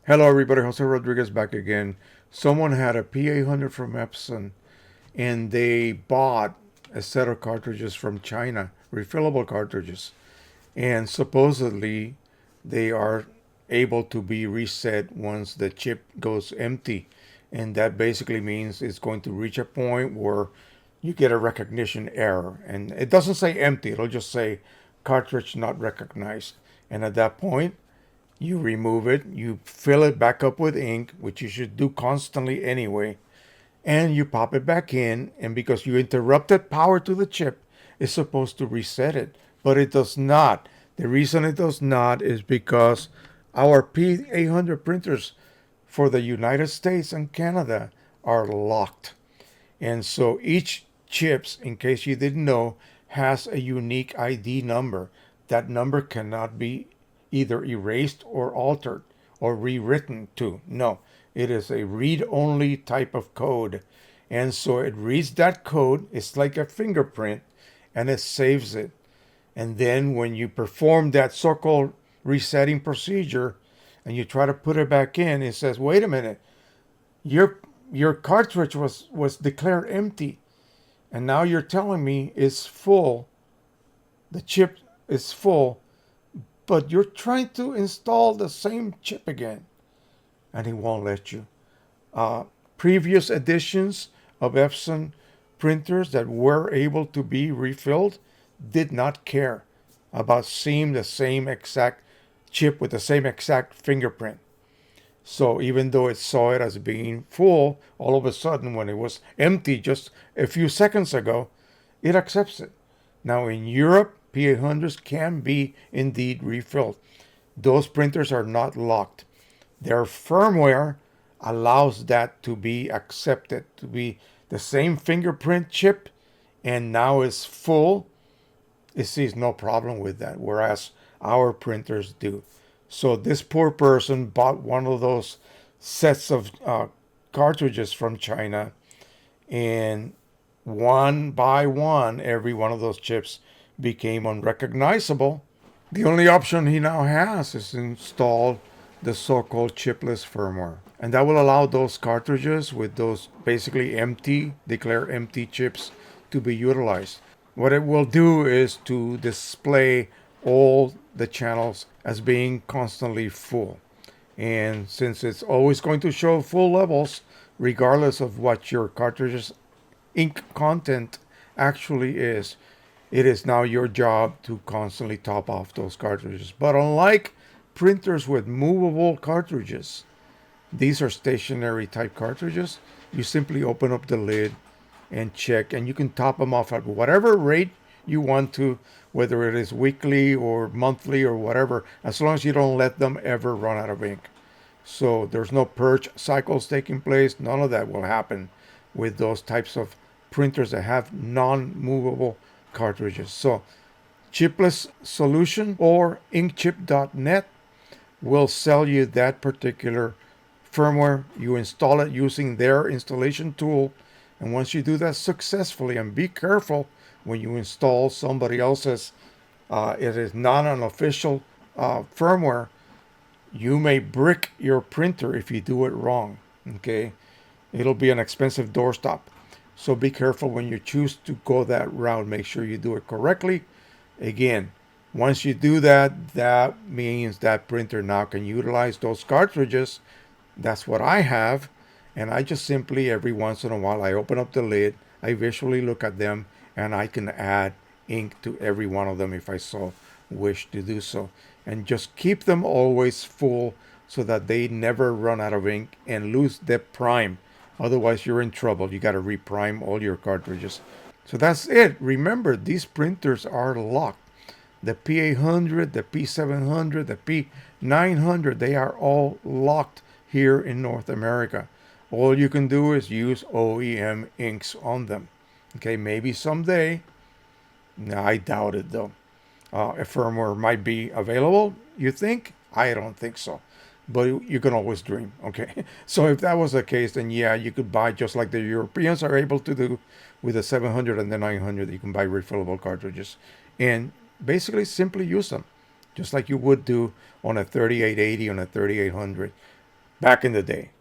Hello, everybody. Jose Rodriguez back again. Someone had a P-800 from Epson, and they bought a set of cartridges from China, refillable cartridges, and supposedly they are able to be reset once the chip goes empty, and that basically means it's going to reach a point where you get a recognition error, and it doesn't say empty; it'll just say cartridge not recognized, and at that point you remove it, you fill it back up with ink, which you should do constantly anyway, and you pop it back in. And because you interrupted power to the chip, it's supposed to reset it, but it does not. The reason it does not is because our P-800 printers for the United States and Canada are locked. And so each chips, in case you didn't know, has a unique ID number. That number cannot be either erased or altered or rewritten to. No, it is a read-only type of code. And so it reads that code. It's like a fingerprint, and it saves it. And then when you perform that so-called resetting procedure and you try to put it back in, it says, wait a minute, your cartridge was declared empty, and now you're telling me it's full. The chip is full, but you're trying to install the same chip again, and he won't let you. Uh, Previous editions of Epson printers that were able to be refilled did not care about seeing the same exact chip with the same exact fingerprint. So even though it saw it as being full, all of a sudden when it was empty just a few seconds ago, it accepts it. Now in Europe, P-800s can be indeed refilled. Those printers are not locked. Their firmware allows that to be accepted, to be the same fingerprint chip, and now it's full. It sees no problem with that, whereas our printers do. So this poor person bought one of those sets of cartridges from China, and one by one, every one of those chips became unrecognizable. The only option he now has is to install the so-called chipless firmware. And that will allow those cartridges with those basically empty, declare empty chips to be utilized. What it will do is to display all the channels as being constantly full. And since it's always going to show full levels, regardless of what your cartridge's ink content actually is, it is now your job to constantly top off those cartridges. But unlike printers with movable cartridges, these are stationary type cartridges. You simply open up the lid and check, and you can top them off at whatever rate you want to, whether it is weekly or monthly or whatever, as long as you don't let them ever run out of ink. So there's no purge cycles taking place. None of that will happen with those types of printers that have non-movable cartridges. So chipless solution or inkchip.net will sell you that particular firmware. You install it using their installation tool, and once you do that successfully, and be careful when you install somebody else's, it is not an official firmware. You may brick your printer if you do it wrong. Okay, it'll be an expensive doorstop. So be careful when you choose to go that route. Make sure you do it correctly. Again, once you do that, that means that printer now can utilize those cartridges. That's what I have. And I just simply, every once in a while, I open up the lid, I visually look at them, and I can add ink to every one of them if I so wish to do so. And just keep them always full so that they never run out of ink and lose their prime. Otherwise, you're in trouble. You got to reprime all your cartridges. So that's it. Remember, these printers are locked. The P-800, the P-700, the P-900, they are all locked here in North America. All you can do is use OEM inks on them. Okay, maybe someday. No, I doubt it though. A firmware might be available, you think? I don't think so. But you can always dream, okay? So if that was the case, then yeah, you could buy just like the Europeans are able to do with the 700 and the 900. You can buy refillable cartridges and basically simply use them, just like you would do on a 3880, on a 3800. back in the day.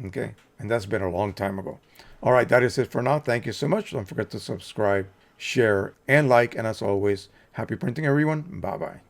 Okay. And that's been a long time ago. All right. That is it for now. Thank you so much. Don't forget to subscribe, share, and like. And as always, happy printing, everyone. Bye bye.